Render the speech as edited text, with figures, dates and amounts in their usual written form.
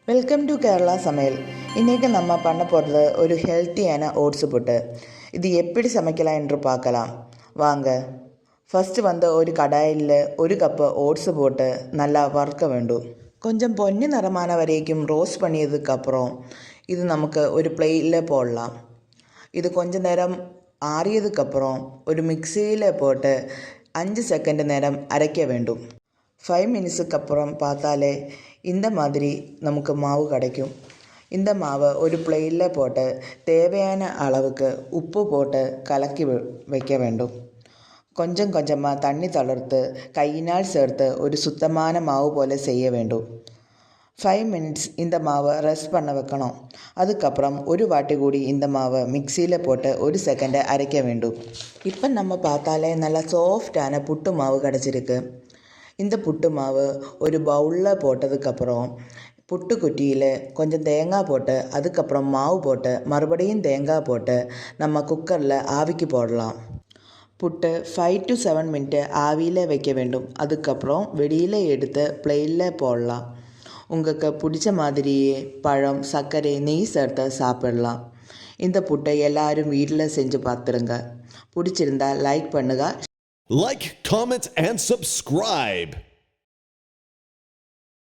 Welcome to Kerala சமையல். இன்றைக்கி நம்ம பண்ண போகிறது ஒரு ஹெல்த்தியான ஓட்ஸு புட்டு. இது எப்படி சமைக்கலாம் என்று பார்க்கலாம் வாங்க. ஃபஸ்ட்டு ஒரு கடாயில் ஒரு கப்பு ஓட்ஸு போட்டு நல்லா வறுக்க வேண்டும். கொஞ்சம் பொன்னி நிறமான வரைக்கும் ரோஸ்ட் பண்ணியதுக்கப்புறம் இது நமக்கு ஒரு பிளேட்டில் போடலாம். இது கொஞ்சம் நேரம் ஆறியதுக்கப்புறம் ஒரு மிக்சியில் போட்டு 5 செகண்ட் நேரம் அரைக்க வேண்டும். 5 மினிட்ஸுக்கு அப்புறம் பார்த்தாலே இந்த மாதிரி நமக்கு மாவு கிடைக்கும். இந்த மாவை ஒரு பிளேட்டில் போட்டு தேவையான அளவுக்கு உப்பு போட்டு கலக்கி வைக்க வேண்டும். கொஞ்சம் கொஞ்சமாக தண்ணி தளர்த்து கையினால் சேர்த்து ஒரு சுத்தமான மாவு போல செய்ய வேண்டும். 5 மினிட்ஸ் இந்த மாவை ரெஸ்ட் பண்ண வைக்கணும். அதுக்கப்புறம் ஒரு வாட்டி கூடி இந்த மாவை மிக்சியில் போட்டு 1 செகண்ட் அரைக்க வேண்டும். இப்போ நம்ம பார்த்தாலே நல்லா சாஃப்டான புட்டு மாவு கிடச்சிருக்கு. இந்த புட்டு மாவு ஒரு பவுலில் போட்டதுக்கப்புறம் புட்டு குட்டியில் கொஞ்சம் தேங்காய் போட்டு அதுக்கப்புறம் மாவு போட்டு மறுபடியும் தேங்காய் போட்டு நம்ம குக்கரில் ஆவிக்கு போடலாம். புட்டு 5 to 7 மினிட்டு ஆவியில் வைக்க வேண்டும். அதுக்கப்புறம் வெளியில் எடுத்து பிளேட்டில் போடலாம். உங்களுக்கு பிடிச்ச மாதிரியே பழம், சர்க்கரை, நெய் சேர்த்து சாப்பிடலாம். இந்த புட்டை எல்லாரும் வீட்டில் செஞ்சு பார்த்துருங்க. பிடிச்சிருந்தா லைக் பண்ணுங்கள். Like, comment, and subscribe.